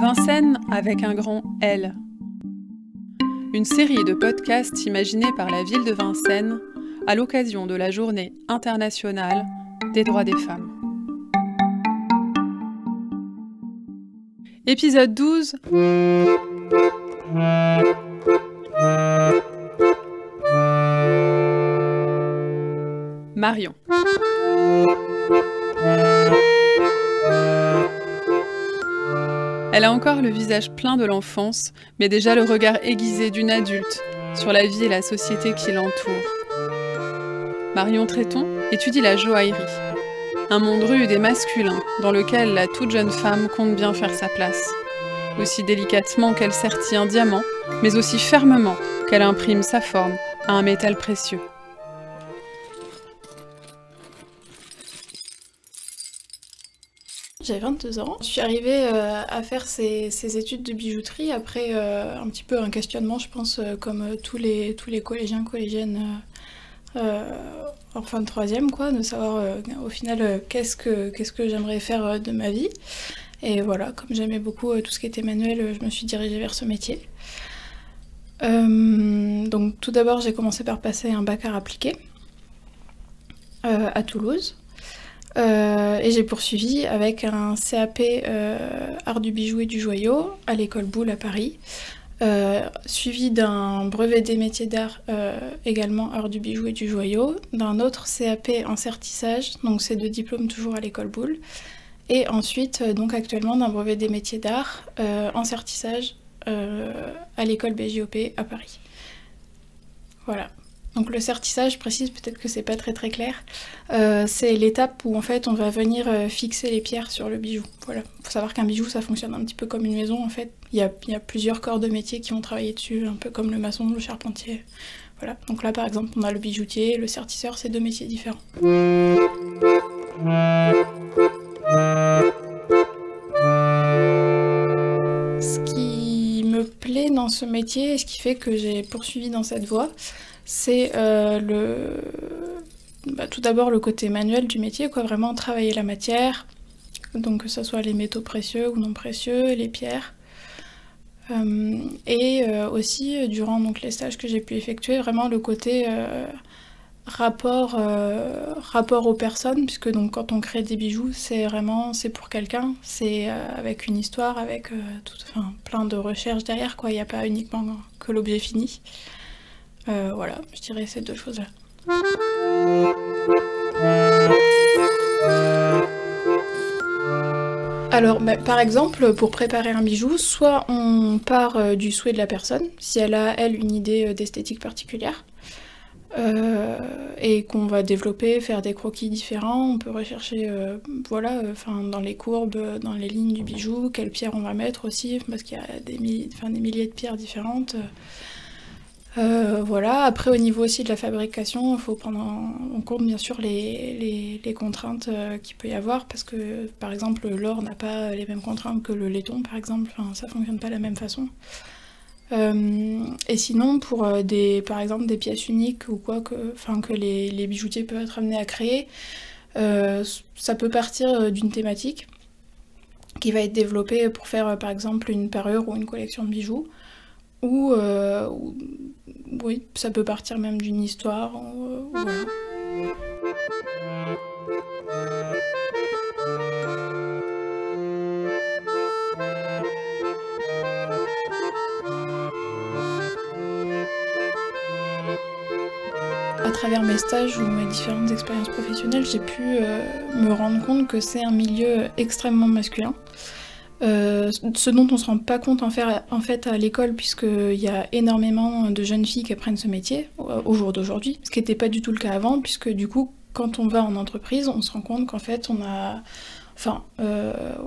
Vincennes avec un grand L. Une série de podcasts imaginés par la ville de Vincennes à l'occasion de la Journée internationale des droits des femmes. Épisode 12. Marion. Elle a encore le visage plein de l'enfance, mais déjà le regard aiguisé d'une adulte sur la vie et la société qui l'entoure. Marion Tréton étudie la joaillerie, un monde rude et masculin dans lequel la toute jeune femme compte bien faire sa place. Aussi délicatement qu'elle sertit un diamant, mais aussi fermement qu'elle imprime sa forme à un métal précieux. J'avais 22 ans. Je suis arrivée à faire ces études de bijouterie après un petit peu un questionnement, je pense, comme tous les collégiens, collégiennes en fin de troisième, quoi, de savoir au final qu'est-ce que j'aimerais faire de ma vie. Et voilà, comme j'aimais beaucoup tout ce qui était manuel, je me suis dirigée vers ce métier. Donc tout d'abord, j'ai commencé par passer un bac art appliqué à Toulouse. Et j'ai poursuivi avec un CAP art du bijou et du joyau à l'école Boulle à Paris, suivi d'un brevet des métiers d'art également art du bijou et du joyau, d'un autre CAP en sertissage, donc ces deux diplômes toujours à l'école Boulle, et ensuite donc actuellement d'un brevet des métiers d'art en sertissage à l'école BJOP à Paris. Voilà. Donc le sertissage, je précise peut-être que c'est pas très clair, c'est l'étape où en fait on va venir fixer les pierres sur le bijou. Voilà, faut savoir qu'un bijou ça fonctionne un petit peu comme une maison en fait. Il y a plusieurs corps de métier qui vont travailler dessus, un peu comme le maçon, le charpentier. Voilà, donc là par exemple on a le bijoutier, le sertisseur, c'est deux métiers différents. Ce qui me plaît dans ce métier et ce qui fait que j'ai poursuivi dans cette voie, c'est tout d'abord le côté manuel du métier, quoi, vraiment travailler la matière, donc que ce soit les métaux précieux ou non précieux, les pierres. Et aussi, durant donc, les stages que j'ai pu effectuer, vraiment le côté rapport aux personnes, puisque donc, quand on crée des bijoux, c'est pour quelqu'un, c'est avec une histoire, avec plein de recherches derrière, quoi. Il n'y a pas uniquement que l'objet fini. Voilà, je dirais ces deux choses-là. Alors, par exemple, pour préparer un bijou, soit on part du souhait de la personne, si elle a, une idée d'esthétique particulière, et qu'on va développer, faire des croquis différents, on peut rechercher dans les courbes, dans les lignes du bijou, quelles pierres on va mettre aussi, parce qu'il y a des milliers de pierres différentes. Voilà. Après au niveau aussi de la fabrication, il faut prendre en compte bien sûr les contraintes qu'il peut y avoir, parce que par exemple l'or n'a pas les mêmes contraintes que le laiton par exemple, ça fonctionne pas de la même façon. Et sinon pour par exemple des pièces uniques ou quoi que les bijoutiers peuvent être amenés à créer, ça peut partir d'une thématique qui va être développée pour faire par exemple une parure ou une collection de bijoux. Ou oui, ça peut partir même d'une histoire. Voilà. À travers mes stages ou mes différentes expériences professionnelles, j'ai pu me rendre compte que c'est un milieu extrêmement masculin. Ce dont on se rend pas compte en fait à l'école, puisqu'il y a énormément de jeunes filles qui apprennent ce métier au jour d'aujourd'hui, ce qui n'était pas du tout le cas avant, puisque du coup quand on va en entreprise on se rend compte qu'en fait on a...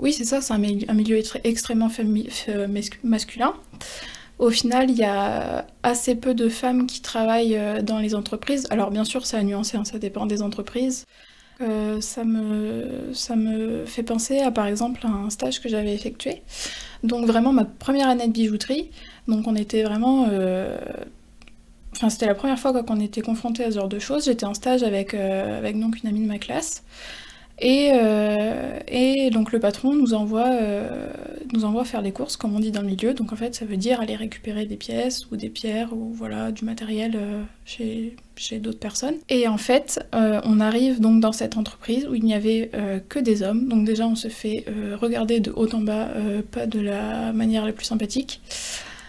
oui c'est ça, c'est un milieu extrêmement masculin. Au final il y a assez peu de femmes qui travaillent dans les entreprises, alors bien sûr ça a nuancé, ça dépend des entreprises. Ça me fait penser à par exemple un stage que j'avais effectué. Donc vraiment ma première année de bijouterie, donc on était vraiment... c'était la première fois qu'on était confronté à ce genre de choses. J'étais en stage avec donc une amie de ma classe. Et donc le patron nous envoie nous envoie faire des courses, comme on dit dans le milieu. Donc en fait, ça veut dire aller récupérer des pièces ou des pierres ou voilà du matériel chez d'autres personnes. Et en fait, on arrive donc dans cette entreprise où il n'y avait que des hommes. Donc déjà, on se fait regarder de haut en bas, pas de la manière la plus sympathique.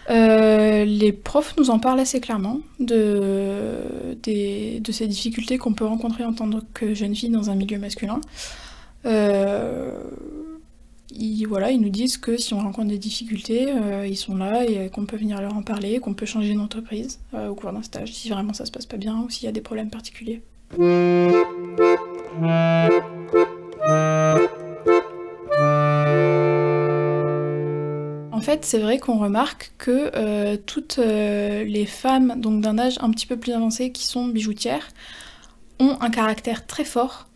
Les profs nous en parlent assez clairement de ces difficultés qu'on peut rencontrer en tant que jeune fille dans un milieu masculin. Ils nous disent que si on rencontre des difficultés, ils sont là et qu'on peut venir leur en parler, qu'on peut changer d'entreprise au cours d'un stage si vraiment ça se passe pas bien ou s'il y a des problèmes particuliers. En fait, c'est vrai qu'on remarque que toutes les femmes donc d'un âge un petit peu plus avancé qui sont bijoutières ont un caractère très fort.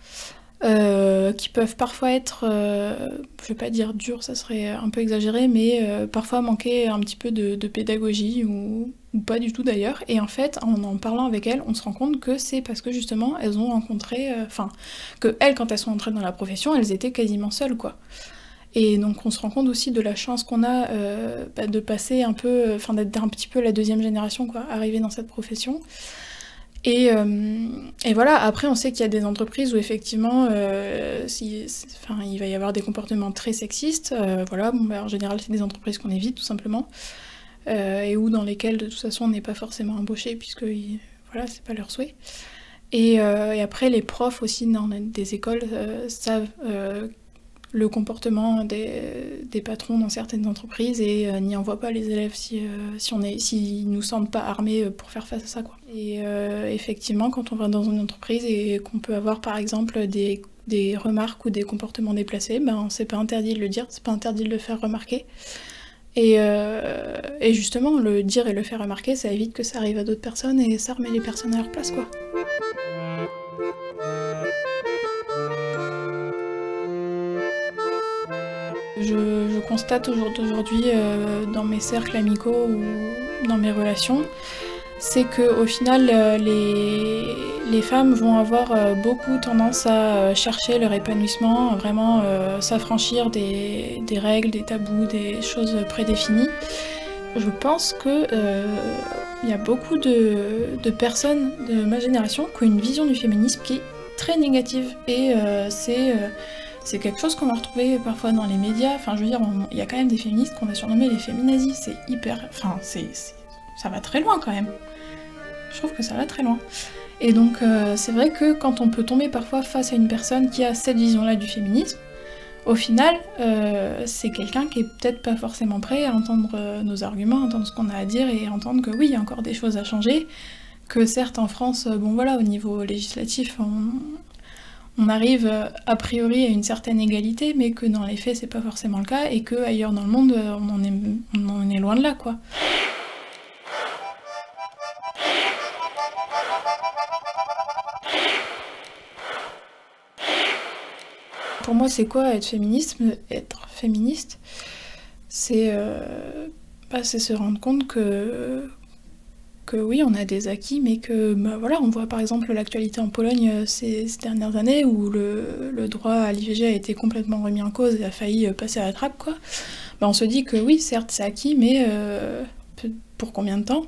Qui peuvent parfois être, je vais pas dire durs, ça serait un peu exagéré, mais parfois manquer un petit peu de pédagogie ou pas du tout d'ailleurs. Et en fait, en parlant avec elles, on se rend compte que c'est parce que justement elles ont rencontré, que elles, quand elles sont entrées dans la profession, elles étaient quasiment seules, quoi. Et donc on se rend compte aussi de la chance qu'on a de passer un peu, d'être un petit peu la deuxième génération, quoi, arrivée dans cette profession. Et voilà, après on sait qu'il y a des entreprises où effectivement il va y avoir des comportements très sexistes, en général c'est des entreprises qu'on évite tout simplement, et où dans lesquelles de toute façon on n'est pas forcément embauché puisque c'est pas leur souhait. Et après les profs aussi dans des écoles savent le comportement des patrons dans certaines entreprises et n'y envoient pas les élèves s'ils nous sentent pas armés pour faire face à ça, quoi. Et effectivement, quand on va dans une entreprise et qu'on peut avoir par exemple des remarques ou des comportements déplacés, c'est pas interdit de le dire, c'est pas interdit de le faire remarquer. Et justement, le dire et le faire remarquer, ça évite que ça arrive à d'autres personnes et ça remet les personnes à leur place, quoi. Je constate aujourd'hui dans mes cercles amicaux ou dans mes relations, c'est qu'au final, les femmes vont avoir beaucoup tendance à chercher leur épanouissement, vraiment s'affranchir des règles, des tabous, des choses prédéfinies. Je pense que y a beaucoup de personnes de ma génération qui ont une vision du féminisme qui est très négative et c'est quelque chose qu'on va retrouver parfois dans les médias. Enfin, je veux dire, il y a quand même des féministes qu'on a surnommées les féminazis. C'est hyper... Enfin, ça va très loin quand même. Je trouve que ça va très loin. Et donc, c'est vrai que quand on peut tomber parfois face à une personne qui a cette vision-là du féminisme, au final, c'est quelqu'un qui est peut-être pas forcément prêt à entendre nos arguments, entendre ce qu'on a à dire et entendre que oui, il y a encore des choses à changer. Que certes, en France, au niveau législatif, on arrive a priori à une certaine égalité, mais que dans les faits c'est pas forcément le cas, et que ailleurs dans le monde on en est loin de là, quoi. Pour moi, c'est quoi être féministe? Être féministe, c'est se rendre compte que oui, on a des acquis, mais que on voit par exemple l'actualité en Pologne ces dernières années où le droit à l'IVG a été complètement remis en cause et a failli passer à la trappe, quoi. On se dit que oui, certes c'est acquis, mais pour combien de temps?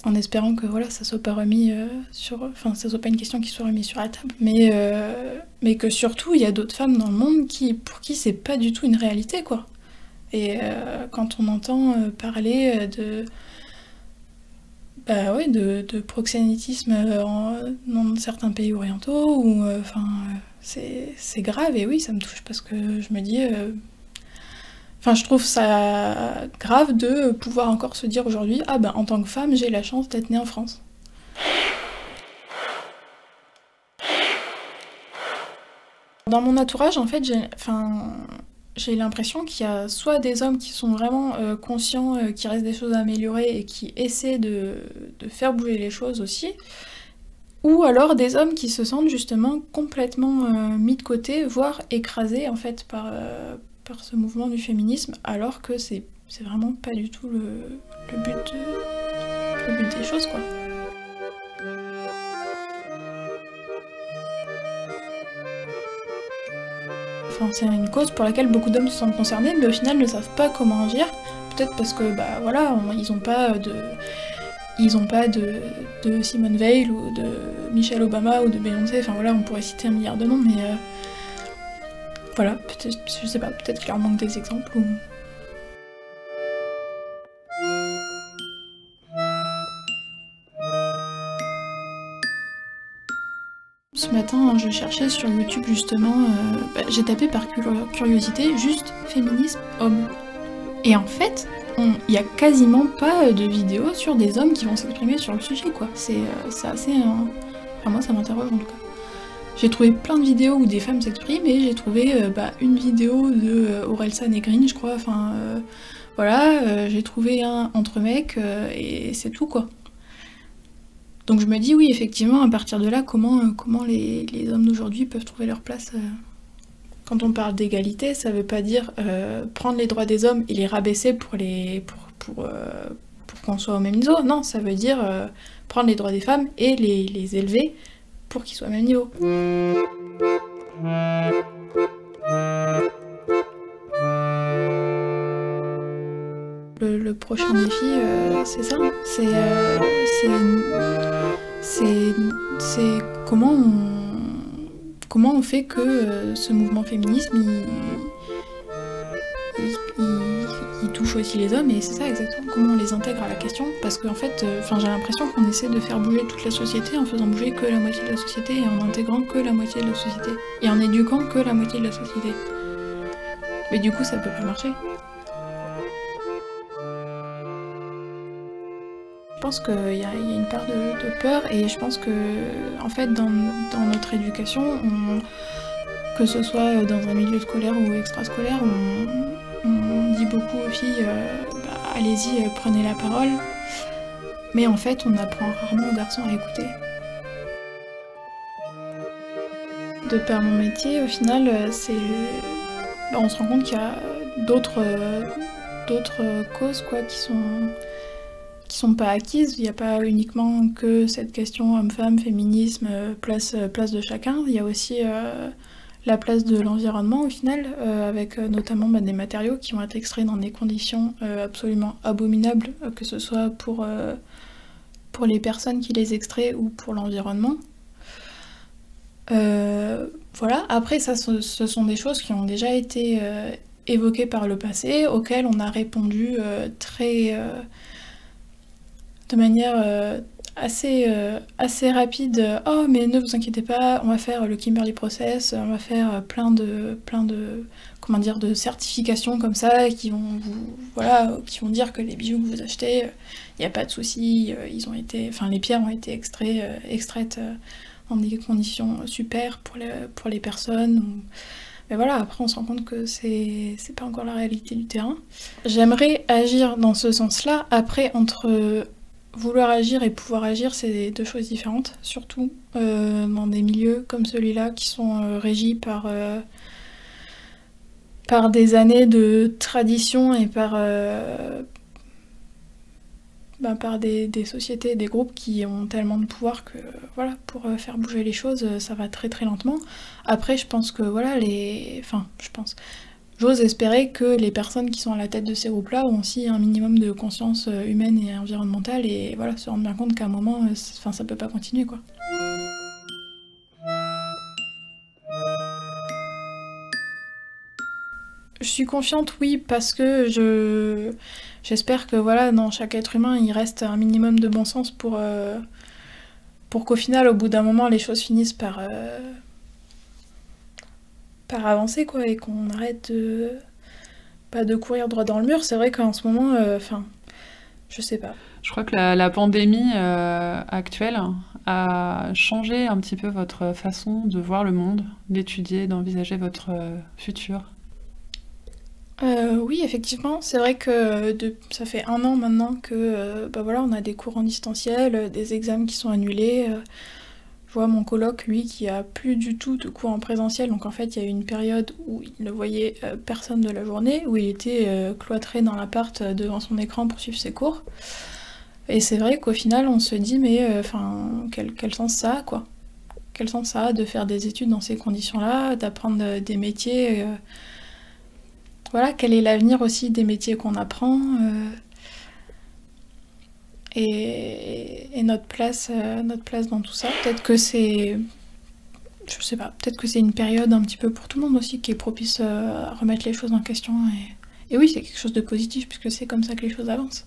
En espérant que ça soit pas remis ça soit pas une question qui soit remise sur la table, mais que surtout il y a d'autres femmes dans le monde pour qui c'est pas du tout une réalité, quoi. Et quand on entend parler de proxénétisme dans certains pays orientaux, c'est grave, et oui, ça me touche parce que je me dis... je trouve ça grave de pouvoir encore se dire aujourd'hui « Ah en tant que femme, j'ai la chance d'être née en France ». Dans mon entourage, en fait, j'ai l'impression qu'il y a soit des hommes qui sont vraiment conscients qu'il reste des choses à améliorer et qui essaient de faire bouger les choses aussi, ou alors des hommes qui se sentent justement complètement mis de côté, voire écrasés en fait par ce mouvement du féminisme, alors que c'est vraiment pas du tout le but des choses, quoi. enfin, c'est une cause pour laquelle beaucoup d'hommes se sentent concernés, mais au final ne savent pas comment agir. Peut-être parce que, bah voilà, ils ont pas de Simone Veil ou de Michelle Obama ou de Beyoncé, enfin voilà, on pourrait citer un milliard de noms, mais voilà, peut-être, je sais pas, peut-être qu'il leur manque des exemples ou... Ce matin, je cherchais sur YouTube justement, j'ai tapé par curiosité juste féminisme homme. Et en fait, il n'y a quasiment pas de vidéos sur des hommes qui vont s'exprimer sur le sujet, quoi. C'est assez... Enfin, moi, ça m'interroge en tout cas. J'ai trouvé plein de vidéos où des femmes s'expriment et j'ai trouvé une vidéo de Orelsan et Green, je crois, enfin... voilà, j'ai trouvé un entre mecs et c'est tout, quoi. Donc je me dis, oui, effectivement, à partir de là, comment les hommes d'aujourd'hui peuvent trouver leur place Quand on parle d'égalité, ça veut pas dire prendre les droits des hommes et les rabaisser pour qu'on soit au même niveau. Non, ça veut dire prendre les droits des femmes et les élever pour qu'ils soient au même niveau. Le prochain défi, c'est ça. C'est comment on fait que ce mouvement féminisme il touche aussi les hommes, et c'est ça exactement, comment on les intègre à la question, parce qu'en fait, j'ai l'impression qu'on essaie de faire bouger toute la société en faisant bouger que la moitié de la société et en intégrant que la moitié de la société et en éduquant que la moitié de la société. Mais du coup, ça peut pas marcher. Je pense qu'il y a une part de peur, et je pense que en fait dans notre éducation, que ce soit dans un milieu scolaire ou extrascolaire, on dit beaucoup aux filles allez-y, prenez la parole, mais en fait on apprend rarement aux garçons à écouter. De par mon métier, au final, on se rend compte qu'il y a d'autres causes quoi, qui sont pas acquises. Il n'y a pas uniquement que cette question homme-femme, féminisme, place de chacun. Il y a aussi la place de l'environnement au final, avec notamment des matériaux qui vont être extraits dans des conditions absolument abominables, que ce soit pour les personnes qui les extraient ou pour l'environnement. Voilà, après ça, ce sont des choses qui ont déjà été évoquées par le passé, auxquelles on a répondu de manière assez rapide. Oh mais ne vous inquiétez pas, on va faire le Kimberley Process, on va faire plein de comment dire, de certifications comme ça qui vont dire que les bijoux que vous achetez, il n'y a pas de souci, les pierres ont été extraites dans des conditions super pour les personnes. Mais voilà, après on se rend compte que c'est pas encore la réalité du terrain. J'aimerais agir dans ce sens-là. Après, entre vouloir agir et pouvoir agir, c'est deux choses différentes, surtout dans des milieux comme celui-là qui sont régis par des années de tradition et par des sociétés, des groupes qui ont tellement de pouvoir que voilà, pour faire bouger les choses, ça va très très lentement. Après, je pense que voilà, j'ose espérer que les personnes qui sont à la tête de ces groupes-là ont aussi un minimum de conscience humaine et environnementale, et voilà, se rendent bien compte qu'à un moment, ça peut pas continuer, quoi. Je suis confiante, oui, parce que j'espère que voilà, dans chaque être humain, il reste un minimum de bon sens pour qu'au final, au bout d'un moment, les choses finissent par avancer, quoi, et qu'on arrête de courir droit dans le mur. C'est vrai qu'en ce moment, je sais pas. Je crois que la pandémie actuelle a changé un petit peu votre façon de voir le monde, d'étudier, d'envisager votre futur. Oui, effectivement, c'est vrai que ça fait 1 an maintenant que on a des cours en distanciel, des examens qui sont annulés. Je vois mon coloc, lui, qui a plus du tout de cours en présentiel, donc en fait il y a eu une période où il ne voyait personne de la journée, où il était cloîtré dans l'appart devant son écran pour suivre ses cours. Et c'est vrai qu'au final on se dit mais quel sens ça a, quoi. quel sens ça a de faire des études dans ces conditions-là, d'apprendre des métiers. Voilà, quel est l'avenir aussi des métiers qu'on apprend et notre place dans tout ça. Peut-être que c'est, je sais pas, peut-être que c'est une période un petit peu pour tout le monde aussi qui est propice à remettre les choses en question. Et oui, c'est quelque chose de positif puisque c'est comme ça que les choses avancent.